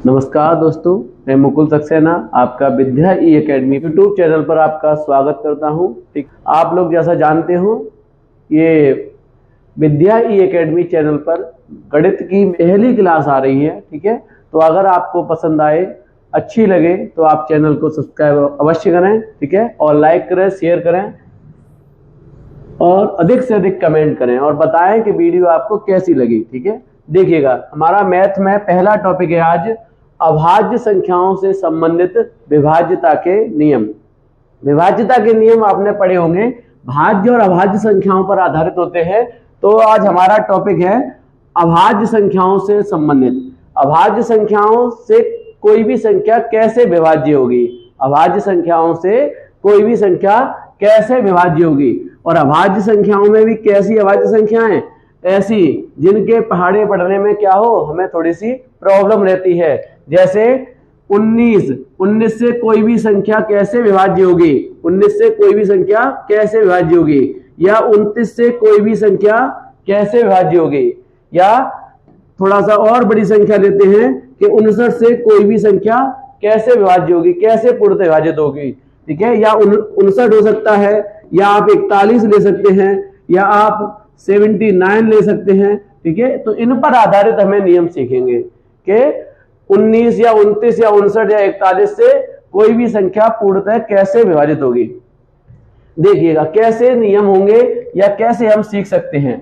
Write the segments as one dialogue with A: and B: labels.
A: नमस्कार दोस्तों, मैं मुकुल सक्सेना आपका विद्या ई एकेडमी यूट्यूब चैनल पर आपका स्वागत करता हूं। ठीक, आप लोग जैसा जानते हो, ये विद्या ई एकेडमी चैनल पर गणित की पहली क्लास आ रही है। ठीक है, तो अगर आपको पसंद आए, अच्छी लगे तो आप चैनल को सब्सक्राइब अवश्य करें। ठीक है, और लाइक करें, शेयर करें और अधिक से अधिक कमेंट करें और बताएं कि वीडियो आपको कैसी लगी। ठीक है, देखिएगा, हमारा मैथ में पहला टॉपिक है आज अभाज्य संख्याओं से संबंधित विभाज्यता के नियम। विभाज्यता के नियम आपने पढ़े होंगे, भाज्य और अभाज्य संख्याओं पर आधारित होते हैं। तो आज हमारा टॉपिक है अभाज्य संख्याओं से संबंधित। अभाज्य संख्याओं से कोई भी संख्या कैसे विभाज्य होगी, अभाज्य संख्याओं से कोई भी संख्या कैसे विभाज्य होगी, और अभाज्य संख्याओं में भी कैसी अभाज्य संख्याएं, ऐसी जिनके पहाड़े पढ़ने में क्या हो, हमें थोड़ी सी प्रॉब्लम रहती है। जैसे 19 से कोई भी संख्या कैसे विभाज्य होगी, 19 से कोई भी संख्या कैसे विभाज्य होगी, या 29 से कोई भी संख्या कैसे विभाज्य होगी, या थोड़ा सा और बड़ी संख्या लेते हैं कि 59 से कोई भी संख्या कैसे विभाज्य होगी, कैसे पूर्णतः विभाजित होगी। ठीक है, या 59 हो सकता है, या आप 41 ले सकते हैं, या आप 79 ले सकते हैं। ठीक है, तो इन पर आधारित हमें नियम सीखेंगे कि 19 या 29 या 59 या 41 से कोई भी संख्या पूर्णतः कैसे विभाजित होगी। देखिएगा कैसे नियम होंगे या कैसे हम सीख सकते हैं।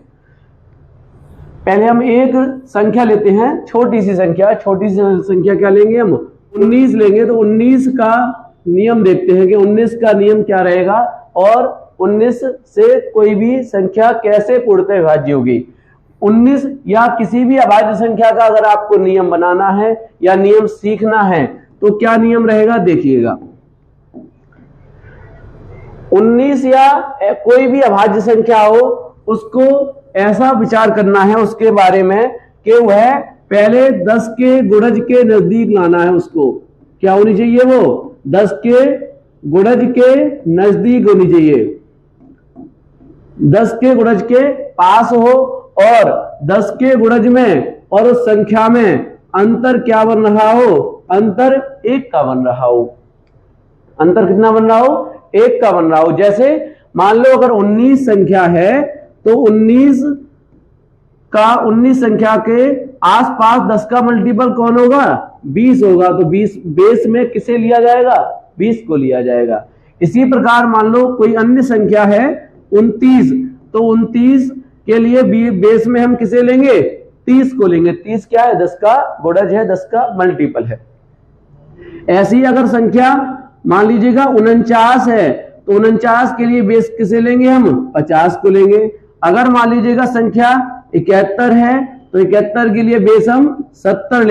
A: पहले हम एक संख्या लेते हैं, छोटी सी संख्या क्या लेंगे हम, 19 लेंगे। तो 19 का नियम देखते हैं कि 19 का नियम क्या रहेगा, और 19 से कोई भी संख्या कैसे पूर्णतः विभाज्य होगी। 19 या किसी भी अभाज्य संख्या का अगर आपको नियम बनाना है या नियम सीखना है तो क्या नियम रहेगा, देखिएगा। 19 या कोई भी अभाज्य संख्या हो, उसको ऐसा विचार करना है उसके बारे में कि वह पहले 10 के गुणज के नजदीक लाना है। उसको क्या होनी चाहिए, वो 10 के गुणज के नजदीक होनी चाहिए, 10 के गुणज के पास हो, और 10 के गुणज में और उस संख्या में अंतर क्या बन रहा हो, अंतर 1 का बन रहा हो। अंतर कितना बन रहा हो, 1 का बन रहा हो। जैसे मान लो अगर 19 संख्या है तो 19 संख्या के आसपास 10 का मल्टीपल कौन होगा, 20 होगा। तो 20 बेस में किसे लिया जाएगा, 20 को लिया जाएगा। इसी प्रकार मान लो कोई अन्य संख्या है 29, तो 29 के लिए बेस में हम किसे लेंगे, 30 को लेंगे। 30 क्या है, 10 का गुणज है, 10 का मल्टीपल है। ऐसी अगर संख्या मान लीजिएगा 49 है तो 49 के लिए बेस किसे लेंगे हम, 50 को लेंगे। अगर मान लीजिएगा संख्या 71 है तो 71 के लिए बेस हम 70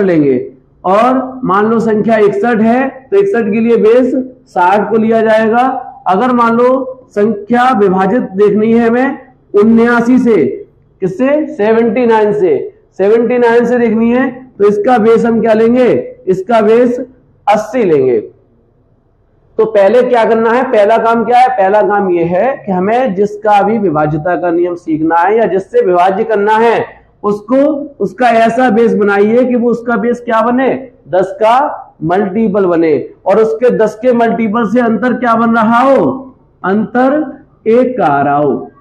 A: लेंगे। और मान लो संख्या 61 है तो 61 के लिए बेस 60 को लिया जाएगा। अगर मान लो संख्या विभाजित देखनी है हमें 79 से, किससे, 79 से देखनी है तो इसका बेस हम क्या लेंगे, इसका बेस 80 लेंगे। तो पहले क्या करना है, पहला काम क्या है, पहला काम यह है कि हमें जिसका भी विभाज्यता का नियम सीखना है या जिससे विभाज्य करना है उसको उसका ऐसा बेस बनाइए कि वो उसका बेस क्या बने, 10 का मल्टीपल बने, और उसके 10 के मल्टीपल से अंतर क्या बन रहा हो, अंतर 1 का आ रहा हो,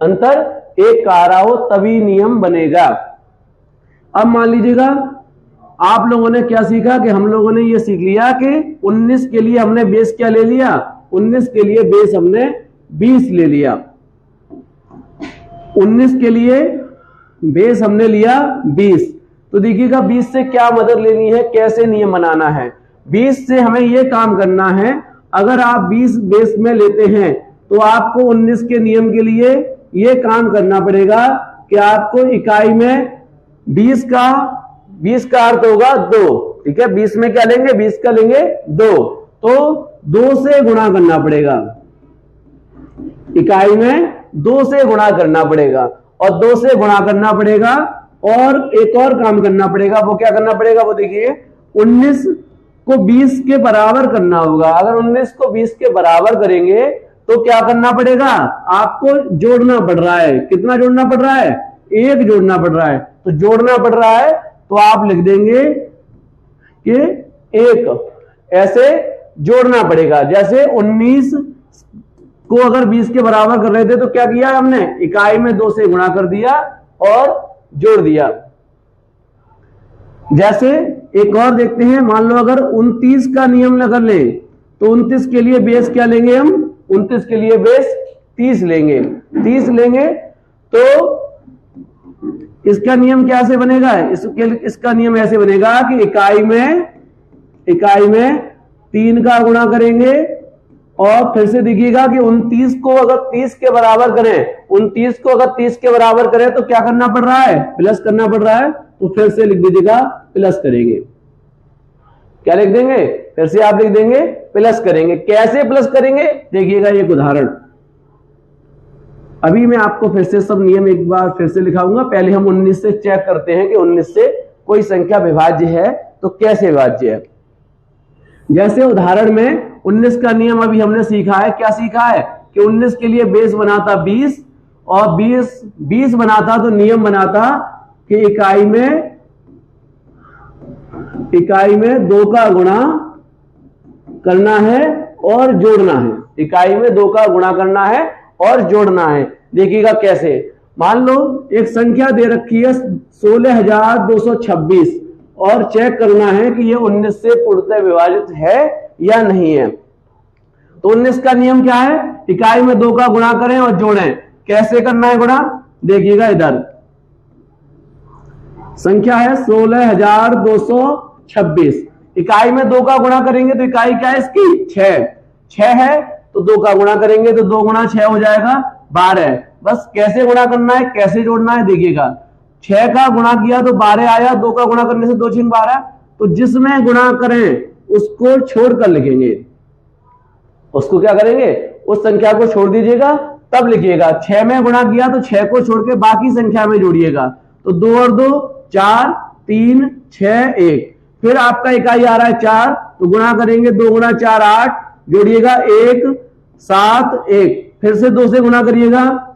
A: अंतर 1 का आ रहा हो, तभी नियम बनेगा। अब मान लीजिएगा आप लोगों ने क्या सीखा कि हम लोगों ने ये सीख लिया कि 19 के लिए हमने बेस क्या ले लिया, 19 के लिए बेस हमने 20 ले लिया। 19 के लिए बेस हमने लिया 20। तो देखिएगा 20 से क्या मदद लेनी है, कैसे नियम बनाना है। 20 से हमें यह काम करना है, अगर आप 20 बेस में लेते हैं तो आपको 19 के नियम के लिए यह काम करना पड़ेगा कि आपको इकाई में 20 का अर्थ होगा 2। ठीक है, 20 में क्या लेंगे, 20 का लेंगे 2, तो 2 से गुणा करना पड़ेगा, इकाई में 2 से गुणा करना पड़ेगा, और 2 से गुणा करना पड़ेगा। और एक और काम करना पड़ेगा, वो क्या करना पड़ेगा, वो देखिए 19 को 20 के बराबर करना होगा। अगर 19 को 20 के बराबर करेंगे तो क्या करना पड़ेगा, आपको जोड़ना पड़ रहा है। कितना जोड़ना पड़ रहा है, 1 जोड़ना पड़ रहा है। तो जोड़ना पड़ रहा है तो आप लिख देंगे कि 1 ऐसे जोड़ना पड़ेगा। जैसे 19 को अगर 20 के बराबर कर रहे थे तो क्या किया हमने, इकाई में 2 से गुणा कर दिया और जोड़ दिया। जैसे एक और देखते हैं, मान लो अगर 29 का नियम अगर लें तो 29 के लिए बेस क्या लेंगे हम, 29 के लिए बेस 30 लेंगे। 30 लेंगे तो इसका नियम कैसे बनेगा, इसका नियम ऐसे बनेगा कि इकाई में 3 का गुणा करेंगे और फिर से देखिएगा कि 29 को अगर 30 के बराबर करें, 29 को अगर 30 के बराबर करें तो क्या करना पड़ रहा है, प्लस करना पड़ रहा है। तो फिर से लिख दीजिएगा प्लस करेंगे। क्या लिख देंगे, फिर से आप लिख देंगे प्लस करेंगे। कैसे प्लस करेंगे देखिएगा एक उदाहरण। अभी मैं आपको फिर से सब नियम एक बार फिर से लिखाऊंगा। पहले हम 19 से चेक करते हैं कि 19 से कोई संख्या विभाज्य है तो कैसे विभाज्य है। जैसे उदाहरण में 19 का नियम अभी हमने सीखा है। क्या सीखा है कि 19 के लिए बेस बनाता 20 और 20 बनाता तो नियम बनाता कि इकाई में 2 का गुणा करना है और जोड़ना है। इकाई में 2 का गुणा करना है और जोड़ना है। देखिएगा कैसे, मान लो एक संख्या दे रखी है 16,226 और चेक करना है कि ये 19 से पूर्णतः विभाजित है या नहीं है। तो 19 का नियम क्या है, इकाई में 2 का गुणा करें और जोड़ें। कैसे करना है गुणा, देखिएगा इधर संख्या है 16,226, इकाई में 2 का गुणा करेंगे तो इकाई क्या है इसकी 6 है तो 2 का गुणा करेंगे तो 2 गुणा 6 हो जाएगा 12। बस कैसे गुणा करना है, कैसे जोड़ना है, देखिएगा 6 का गुणा किया तो 12 आया, 2 का गुणा करने से 2 6 12। तो जिसमें गुणा करें उसको छोड़कर लिखेंगे। उसको क्या करेंगे, उस संख्या को छोड़ दीजिएगा तब लिखिएगा। 6 में गुणा किया तो 6 को छोड़ के बाकी संख्या में जोड़िएगा। तो 2 और 2 4, 3 6 1। फिर आपका इकाई आ रहा है 4 तो गुणा करेंगे, 2 गुणा 4 8, जोड़िएगा 1 7 1। फिर से 2 से गुणा करिएगा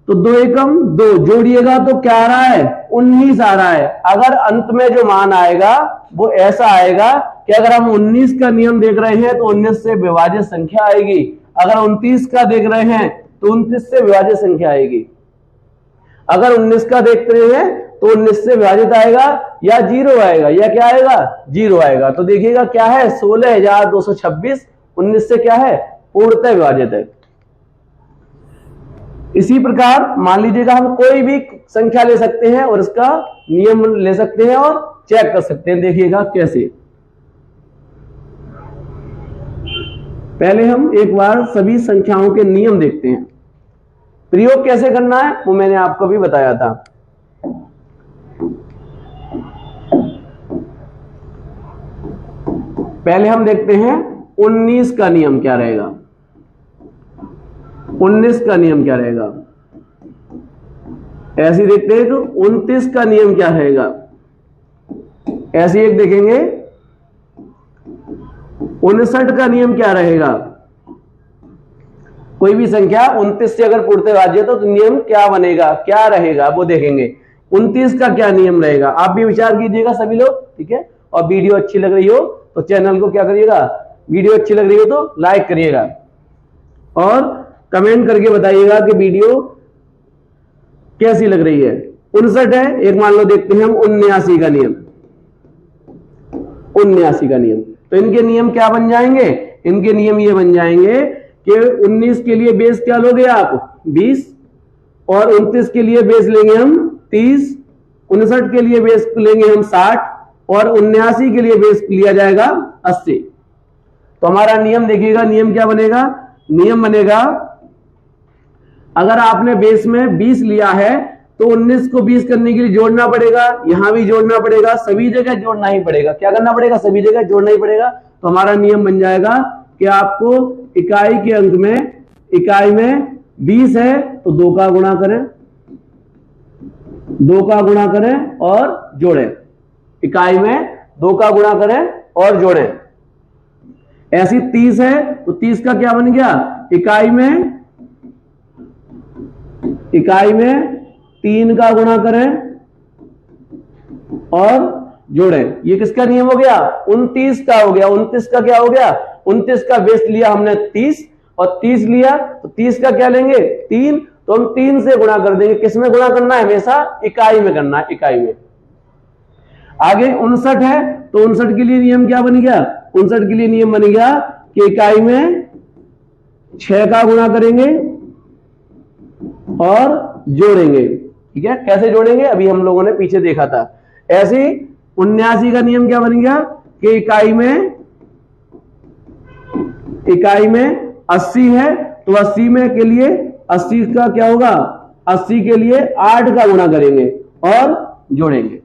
A: तो 2 एकम 2, जोड़िएगा तो क्या आ रहा है 19 आ रहा है। अगर अंत में जो मान आएगा वो ऐसा आएगा कि अगर हम 19 का नियम देख रहे हैं तो 19 से विभाजित संख्या आएगी। अगर 29 का देख रहे हैं तो 29 से विभाजित संख्या आएगी। अगर 19 का देख रहे हैं तो 19 से विभाजित आएगा या 0 आएगा, या क्या आएगा 0 आएगा। तो देखिएगा क्या है 16,226 19 से क्या है पूर्णतः विभाजित है। इसी प्रकार मान लीजिएगा हम कोई भी संख्या ले सकते हैं और इसका नियम ले सकते हैं और चेक कर सकते हैं। देखिएगा कैसे, पहले हम एक बार सभी संख्याओं के नियम देखते हैं। प्रयोग कैसे करना है वो मैंने आपको भी बताया था। पहले हम देखते हैं 19 का नियम क्या रहेगा। 19 का नियम क्या रहेगा, ऐसे देखते हैं तो 29 का नियम क्या रहेगा, ऐसे एक देखेंगे। 59 का नियम क्या रहेगा, कोई भी संख्या 29 से अगर पूर्णतः विभाज्य तो नियम क्या बनेगा, क्या रहेगा वो देखेंगे। 29 का क्या नियम रहेगा, आप भी विचार कीजिएगा सभी लोग, ठीक है। और वीडियो अच्छी लग रही हो तो चैनल को क्या करिएगा, वीडियो अच्छी लग रही हो तो लाइक करिएगा और कमेंट करके बताइएगा कि वीडियो कैसी लग रही है। 59 है, एक मान लो देखते हैं हम 79 का नियम। 79 का नियम, तो इनके नियम क्या बन जाएंगे, इनके नियम ये बन जाएंगे कि 19 के लिए बेस क्या लोगे आप 20 और 29 के लिए बेस लेंगे हम 30, 59 के लिए बेस लेंगे हम 60 और 79 के लिए बेस लिया जाएगा 80। तो हमारा नियम देखिएगा, नियम क्या बनेगा, नियम बनेगा अगर आपने बेस में 20 लिया है तो 19 को 20 करने के लिए जोड़ना पड़ेगा, यहां भी जोड़ना पड़ेगा, सभी जगह जोड़ना ही पड़ेगा। क्या करना पड़ेगा, सभी जगह जोड़ना ही पड़ेगा। तो हमारा नियम बन जाएगा कि आपको इकाई के अंक में, इकाई में 20 है तो 2 का गुणा करें, 2 का गुणा करें और जोड़ें। इकाई में 2 का गुणा करें और जोड़ें। ऐसी 30 है तो 30 का क्या बन गया, इकाई में 3 का गुणा करें और जोड़ें। ये किसका नियम हो गया? 29 का हो गया। 29 का क्या हो गया? 29 का बेस लिया हमने 30 और 30 लिया तो 30 का क्या लेंगे? 3, तो हम 3 से गुणा कर देंगे। किसमें गुणा करना है? हमेशा इकाई में करना है, इकाई में। आगे 59 है तो 59 के लिए नियम क्या बन गया? 59 के लिए नियम बन गया कि इकाई में 6 का गुणा करेंगे और जोड़ेंगे। ठीक है, कैसे जोड़ेंगे अभी हम लोगों ने पीछे देखा था। ऐसे 79 का नियम क्या बन गया कि इकाई में 80 है तो 80 में के लिए 80 का क्या होगा? 80 के लिए 8 का गुणा करेंगे और जोड़ेंगे।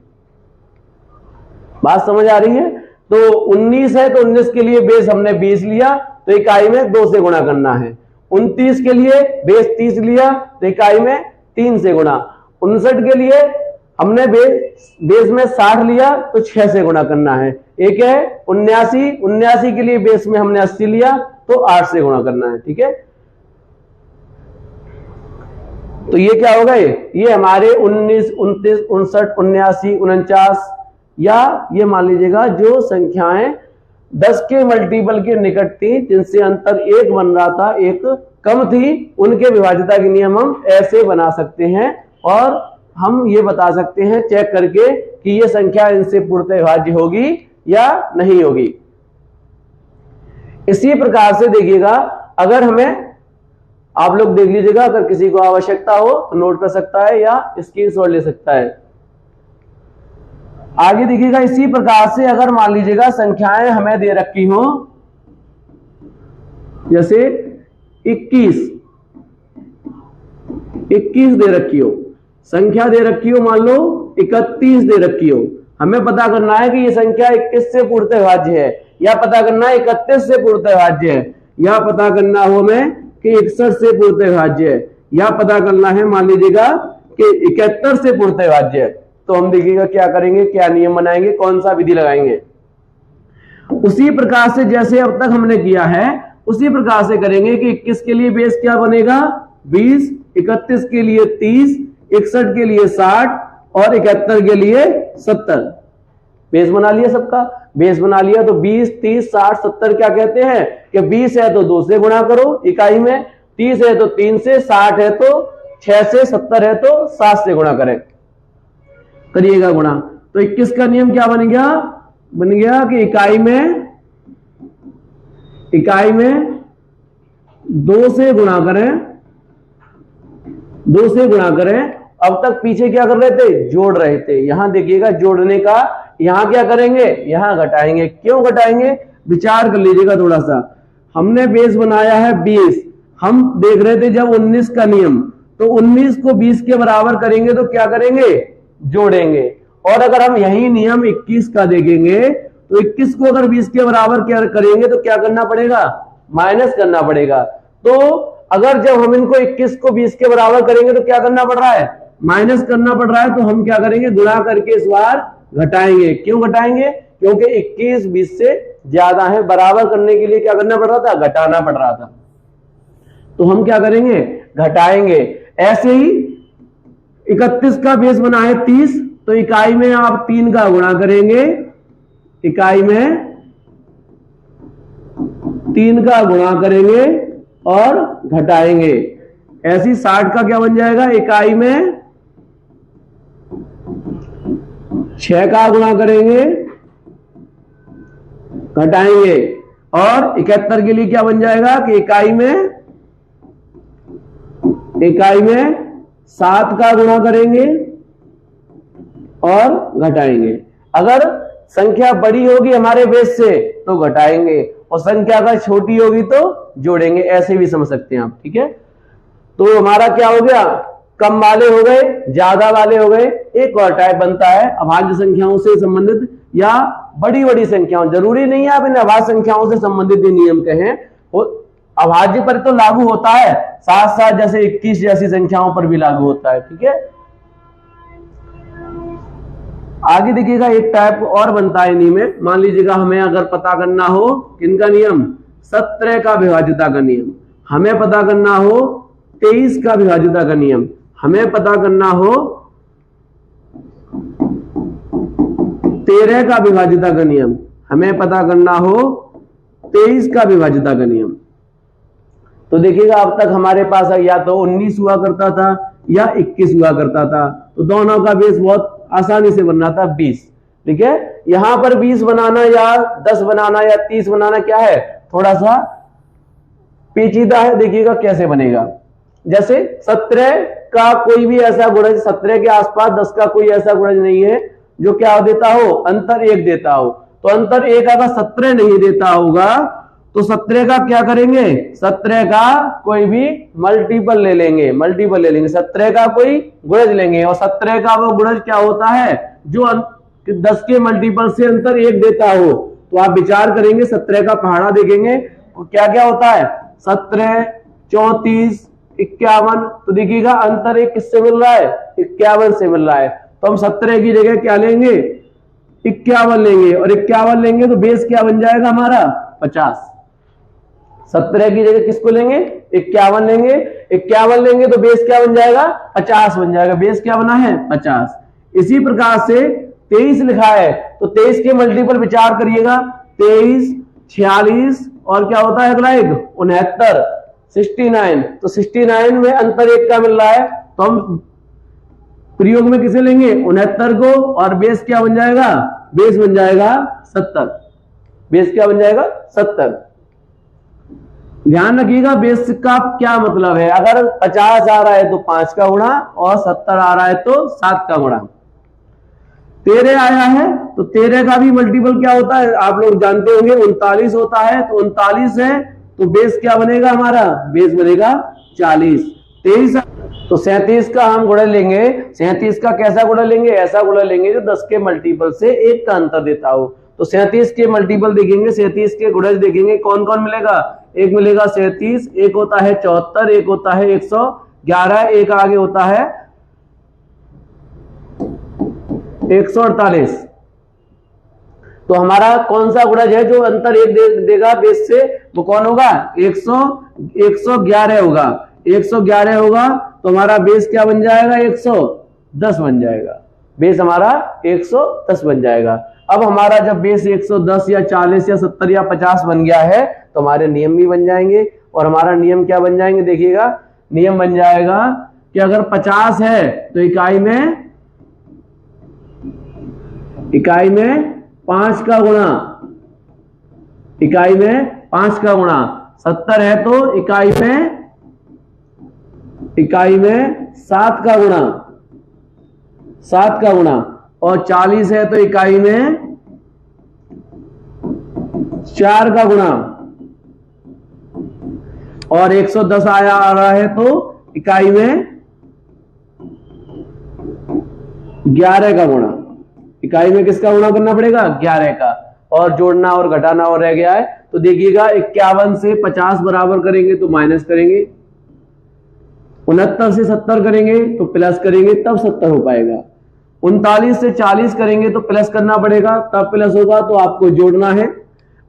A: बात समझ आ रही है? तो 19 है तो 19 के लिए बेस हमने 20 लिया तो इकाई में 2 से गुणा करना है। 29 के लिए बेस 30 लिया तो इकाई में 3 से गुणा। 59 के लिए हमने बेस में 60 लिया तो 6 से गुणा करना है। एक है 79 के लिए बेस में हमने 80 लिया तो 8 से गुणा करना है। ठीक है, तो ये क्या होगा? ये हमारे 19, 29, 59, 79, 49 या ये मान लीजिएगा जो संख्याएं 10 के मल्टीपल के निकट थी, जिनसे अंतर 1 बन रहा था, 1 कम थी, उनके विभाज्यता के नियम हम ऐसे बना सकते हैं। और हम ये बता सकते हैं चेक करके कि ये संख्या इनसे पूर्णतः विभाज्य होगी या नहीं होगी। इसी प्रकार से देखिएगा, अगर हमें, आप लोग देख लीजिएगा, अगर किसी को आवश्यकता हो तो नोट कर सकता है या स्क्रीनशॉट ले सकता है। आगे देखिएगा, इसी प्रकार से अगर मान लीजिएगा संख्याएं हमें दे रखी हो, जैसे 21 दे रखी हो, संख्या दे रखी हो, मान लो 31 दे रखी हो, हमें पता करना है कि ये संख्या 21 से पूर्णतः विभाज्य है, या पता करना है 31 से पूर्णतः विभाज्य है, या पता करना हो हमें कि 61 से पूर्णतः विभाज्य है, या पता करना है मान लीजिएगा कि 71 से पूर्णतः विभाज्य है। तो हम देखिएगा क्या करेंगे, क्या नियम बनाएंगे, कौन सा विधि लगाएंगे। उसी प्रकार से जैसे अब तक हमने किया है उसी प्रकार से करेंगे कि 21 के लिए बेस क्या बनेगा? 20, 31 के लिए 30, 61 के लिए 60 और 71 के लिए 70। बेस बना लिया, सबका बेस बना लिया। तो 20, 30, 60, 70 क्या कहते हैं कि 20 है तो 2 से गुणा करो इकाई में, 30 है तो 3 से, 60 है तो 6 से, 70 है तो 7 से गुणा करें, करिएगा गुणा। तो 21 का नियम क्या बन गया? बन गया कि इकाई में 2 से गुणा करें, 2 से गुणा करें। अब तक पीछे क्या कर रहे थे? जोड़ रहे थे। यहां देखिएगा जोड़ने का, यहां क्या करेंगे? यहां घटाएंगे। क्यों घटाएंगे? विचार कर लीजिएगा थोड़ा सा। हमने बेस बनाया है 20, हम देख रहे थे जब 19 का नियम, तो 19 को 20 के बराबर करेंगे तो क्या करेंगे? जोड़ेंगे। और अगर हम यही नियम 21 का देखेंगे तो 21 को अगर 20 के बराबर क्या करेंगे तो क्या करना पड़ेगा? माइनस करना पड़ेगा। तो अगर जब हम इनको 21 को 20 के बराबर करेंगे तो क्या करना पड़ रहा है? माइनस करना पड़ रहा है। तो हम क्या करेंगे? गुणा करके इस बार घटाएंगे। क्यों घटाएंगे? क्योंकि 21 20 से ज्यादा है। बराबर करने के लिए क्या करना पड़ रहा था? घटाना पड़ रहा था। तो हम क्या करेंगे? घटाएंगे। ऐसे ही 31 का बेस बना है 30, तो इकाई में आप 3 का गुणा करेंगे, इकाई में 3 का गुणा करेंगे और घटाएंगे। ऐसी 60 का क्या बन जाएगा? इकाई में 6 का गुणा करेंगे, घटाएंगे। और 71 के लिए क्या बन जाएगा कि इकाई में 7 का गुणा करेंगे और घटाएंगे। अगर संख्या बड़ी होगी हमारे बेस से तो घटाएंगे, और संख्या अगर छोटी होगी तो जोड़ेंगे। ऐसे भी समझ सकते हैं आप। ठीक है, तो हमारा क्या हो गया? कम वाले हो गए, ज्यादा वाले हो गए। एक और टाइप बनता है अभाज्य संख्याओं से संबंधित या बड़ी बड़ी संख्याओं। जरूरी नहीं है आप इन अभाज्य संख्याओं से संबंधित ये नियम कहें, अभाज्य पर तो लागू होता है, साथ साथ जैसे 21 जैसी संख्याओं पर भी लागू होता है। ठीक है, आगे देखिएगा एक टाइप और बनता है इन्हीं में। मान लीजिएगा हमें अगर पता करना हो किनका नियम? 17 का विभाज्यता का नियम। हमें पता करना हो 23 का विभाज्यता का नियम। हमें पता करना हो 13 का विभाज्यता का नियम, हमें पता करना हो 23 का विभाज्यता का नियम। तो देखिएगा अब तक हमारे पास या तो 19 हुआ करता था या 21 हुआ करता था, तो दोनों का बेस बहुत आसानी से बन रहा था 20। ठीक है, यहां पर 20 बनाना या 10 बनाना या 30 बनाना क्या है, थोड़ा सा पेचीदा है। देखिएगा कैसे बनेगा। जैसे 17 का कोई भी ऐसा गुणज, 17 के आसपास 10 का कोई ऐसा गुणज नहीं है जो क्या देता हो, अंतर 1 देता हो। तो अंतर 1 अगर 17 नहीं देता होगा तो 17 का क्या करेंगे, 17 का कोई भी मल्टीपल ले लेंगे, 17 का कोई गुणज लेंगे। और 17 का वो गुणज क्या होता है जो 10 के मल्टीपल से अंतर 1 देता हो। तो आप विचार करेंगे 17 का पहाड़ा देखेंगे तो क्या क्या होता है, 17, 34, 51। तो देखिएगा अंतर 1 किससे मिल रहा है, 51 से मिल रहा है। तो हम 17 की जगह क्या लेंगे, 51 लेंगे, और 51 लेंगे तो बेस क्या बन जाएगा हमारा, 50। 17 की जगह किसको लेंगे, 51 लेंगे, 51 लेंगे तो बेस क्या बन जाएगा, 50 बन जाएगा। बेस क्या बना है, 50। इसी प्रकार से 23 लिखा है तो 23 के मल्टीपल विचार करिएगा, 23, 46 और क्या होता है अगला एक 69, 69। तो 69 में अंतर 1 का मिल रहा है तो हम प्रयोग में किसे लेंगे, 69 को, और बेस क्या बन जाएगा, बेस बन जाएगा 70। बेस क्या बन जाएगा, 70। ध्यान रखिएगा बेस का क्या मतलब है, अगर 50 आ रहा है तो 5 का गुणा और 70 आ रहा है तो 7 का गुणा। 13 आया है तो 13 का भी मल्टीपल क्या होता है आप लोग जानते होंगे, 39 होता है। तो 39 है तो बेस क्या बनेगा हमारा, बेस बनेगा 40। 23 तो 37 का हम गुणा लेंगे। 37 का कैसा गुणा लेंगे, ऐसा गुणा लेंगे जो 10 के मल्टीपल से 1 का अंतर देता हो। तो 37 के मल्टीपल देखेंगे, 37 के गुणज देखेंगे, कौन कौन मिलेगा, एक मिलेगा 37, एक होता है 74, एक होता है 111, एक आगे होता है 148। तो हमारा कौन सा गुणज है जो अंतर 1 देगा बेस से, वो कौन होगा, 111 होगा। 111 होगा तो हमारा बेस क्या बन जाएगा, 110 बन जाएगा। बेस हमारा 110 बन जाएगा। अब हमारा जब बेस 110 या 40 या 70 या 50 बन गया है तो हमारे नियम भी बन जाएंगे। और हमारा नियम क्या बन जाएंगे, देखिएगा नियम बन जाएगा कि अगर 50 है तो इकाई में 5 का गुणा, इकाई में 5 का गुणा। 70 है तो इकाई में 7 का गुणा, 7 का गुणा। और 40 है तो इकाई में 4 का गुणा। और 110 आ रहा है तो इकाई में 11 का गुणा। इकाई में किसका गुणा करना पड़ेगा, 11 का। और जोड़ना और घटाना और रह गया है। तो देखिएगा 51 से 50 बराबर करेंगे तो माइनस करेंगे, 69 से 70 करेंगे तो प्लस करेंगे तब 70 हो पाएगा। 39 से 40 करेंगे तो प्लस करना पड़ेगा तब प्लस होगा, तो आपको जोड़ना है।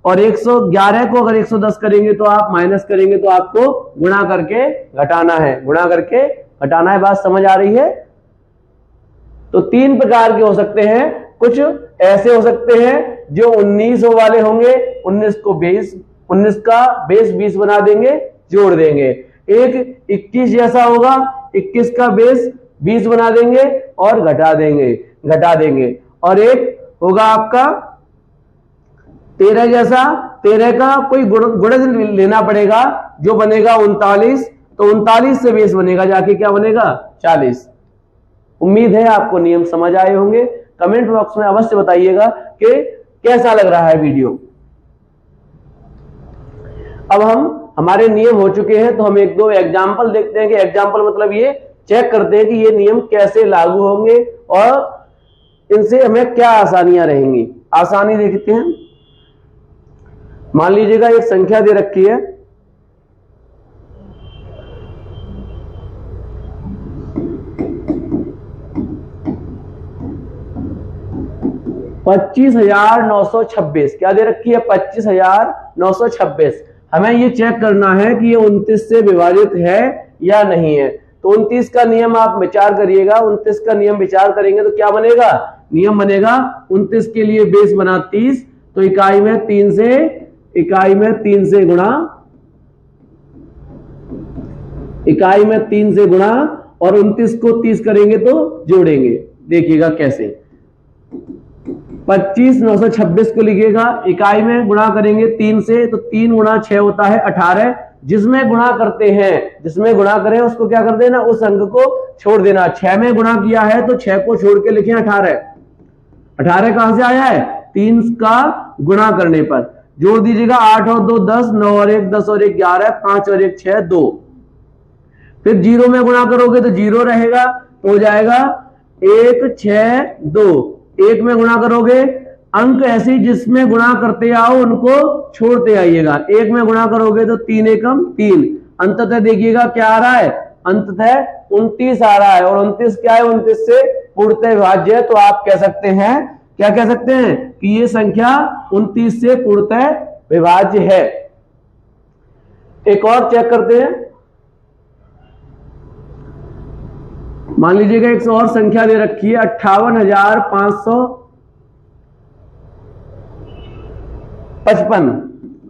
A: और 111 को अगर 110 करेंगे तो आप माइनस करेंगे तो आपको गुणा करके घटाना है, गुणा करके घटाना है। बात समझ आ रही है। तो 3 प्रकार के हो सकते हैं। कुछ ऐसे हो सकते हैं जो 19 वाले होंगे, 19 को 20, 19 का बेस 20 बना देंगे, जोड़ देंगे। एक 21 जैसा होगा, 21 का बेस 20 बना देंगे और घटा देंगे। और एक होगा आपका 13 जैसा, 13 का कोई गुणज लेना पड़ेगा जो बनेगा 39। तो 39 से बेस बनेगा जाके क्या बनेगा, 40। उम्मीद है आपको नियम समझ आए होंगे। कमेंट बॉक्स में अवश्य बताइएगा कि कैसा लग रहा है वीडियो। अब हमारे नियम हो चुके हैं तो हम 1-2 एग्जाम्पल देखते हैं कि एग्जाम्पल मतलब ये चेक करते हैं कि ये नियम कैसे लागू होंगे और इनसे हमें क्या आसानियां रहेंगी। आसानी देखते हैं। मान लीजिएगा एक संख्या दे रखी है, $25,926। क्या दे रखी है, 25,926। हमें ये चेक करना है कि ये 29 से विभाजित है या नहीं है। तो 29 का नियम आप विचार करिएगा। 29 का नियम विचार करेंगे तो क्या बनेगा, नियम बनेगा 29 के लिए बेस बना 30, तो इकाई में 3 से गुणा, इकाई में 3 से गुणा, और 29 को 30 करेंगे तो जोड़ेंगे। देखिएगा कैसे, 25 926 को लिखिएगा, इकाई में गुणा करेंगे 3 से, तो 3 गुणा 6 होता है 18। जिसमें गुणा करते हैं, जिसमें गुणा करें उसको क्या कर देना, उस अंक को छोड़ देना। 6 में गुणा किया है तो 6 को छोड़ के लिखें 18। 18 कहां से आया है, 3 का गुणा करने पर। जोड़ दीजिएगा, 8 और 2 10, 9 और 1 10 और 1 11, 5 और 1 6 2। फिर 0 में गुणा करोगे तो 0 रहेगा, तो हो जाएगा 1 6 2। 1 में गुणा करोगे, अंक ऐसे जिसमें गुणा करते आओ उनको छोड़ते आइएगा। 1 में गुणा करोगे तो 3 एकम 3। अंततः देखिएगा क्या आ रहा है, अंततः 29 आ रहा है। और 29 क्या है, 29 से पूर्णतः विभाज्य है। तो आप कह सकते हैं, क्या कह सकते हैं कि ये संख्या 29 से पूर्णतः विभाज्य है। एक और चेक करते हैं। मान लीजिएगा एक और संख्या दे रखी है 58,555।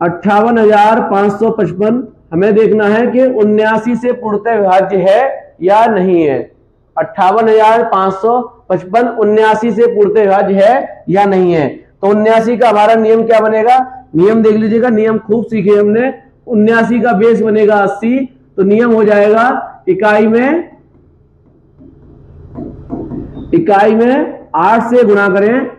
A: 58,555 हमें देखना है कि 79 से पूर्णतः विभाज्य है या नहीं है। 58,555 79 से पूर्णतः विभाज्य है या नहीं है। तो 79 का हमारा नियम क्या बनेगा, नियम देख लीजिएगा, नियम खूब सीखे हमने। 79 का बेस बनेगा 80, तो नियम हो जाएगा इकाई में 8 से गुणा करें,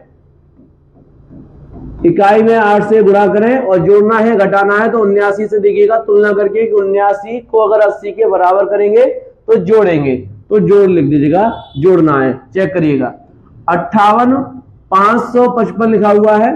A: इकाई में 8 से गुणा करें, और जोड़ना है घटाना है तो 79 से देखिएगा तुलना करके कि 79 को अगर 80 के बराबर करेंगे तो जोड़ेंगे, तो जोड़ लिख दीजिएगा, जोड़ना है। चेक करिएगा, 58,555 लिखा हुआ है।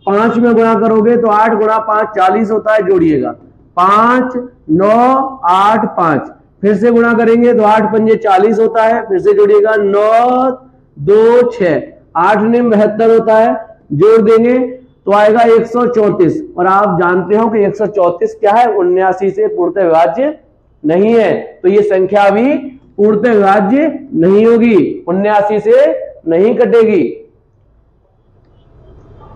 A: 5 में गुणा करोगे तो 8 गुणा 5 40 होता है, जोड़िएगा 5 9 8 5। फिर से गुणा करेंगे तो 8 पंजे 40 होता है, फिर से जोड़िएगा 9 2 6, 8 9 72 होता है, जोड़ देंगे तो आएगा 134। और आप जानते हो कि 134 क्या है, 79 से पूर्णतः विभाज्य नहीं है। तो ये संख्या भी पूर्णतः विभाज्य नहीं होगी, 79 से नहीं कटेगी।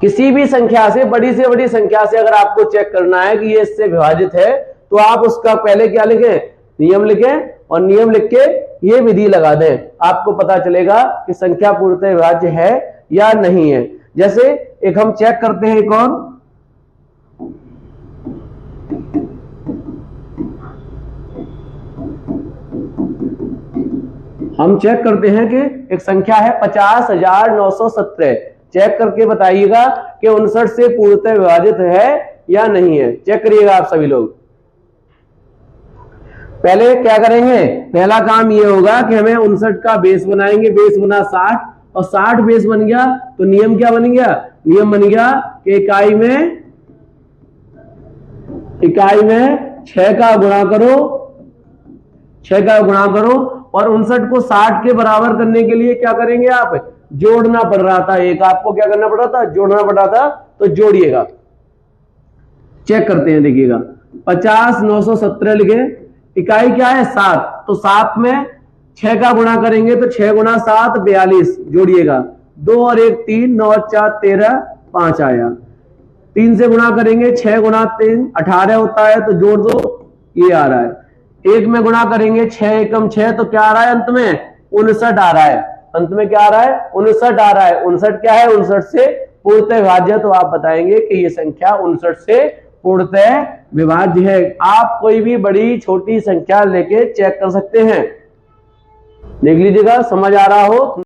A: किसी भी संख्या से बड़ी संख्या से अगर आपको चेक करना है कि ये इससे विभाजित है, तो आप उसका पहले क्या लिखें, नियम लिखें, और नियम लिख के ये विधि लगा दें। आपको पता चलेगा कि संख्या पूर्णतः विभाज्य है या नहीं है। जैसे एक हम चेक करते हैं, एक और हम चेक करते हैं कि एक संख्या है 50,917। चेक करके बताइएगा कि 59 से पूर्णतः विभाजित है या नहीं है। चेक करिएगा आप सभी लोग। पहले क्या करेंगे, पहला काम ये होगा कि हमें 59 का बेस बनाएंगे। बेस बना 60, और 60 बेस बन गया तो नियम क्या बन गया, नियम बन गया कि इकाई में 6 का गुणा करो, 6 का गुणा करो, और 59 को 60 के बराबर करने के लिए क्या करेंगे, आप जोड़ना पड़ रहा था। एक आपको क्या करना पड़ रहा था, जोड़ना पड़ रहा था, तो जोड़िएगा। चेक करते हैं, देखिएगा 50,917 लिखे, इकाई क्या है 7, तो 7 में 6 का गुणा करेंगे तो 6 गुणा 7 42, जोड़िएगा 2 और 1 3, 9 और 4 13, 5 आया। 3 से गुणा करेंगे, 6 गुणा 3 18 होता है, तो जोड़ दो, ये आ रहा है। 1 में गुणा करेंगे 6 एकम 6, तो क्या आ रहा है अंत में 59 आ रहा है। अंत में क्या आ रहा है, 59 आ रहा है। 59 क्या है, 59 से पूर्णतः विभाज्य। तो आप बताएंगे कि ये संख्या 59 से पूर्णतः विभाज्य है। आप कोई भी बड़ी छोटी संख्या लेके चेक कर सकते हैं। देख लीजिएगा, समझ आ रहा हो।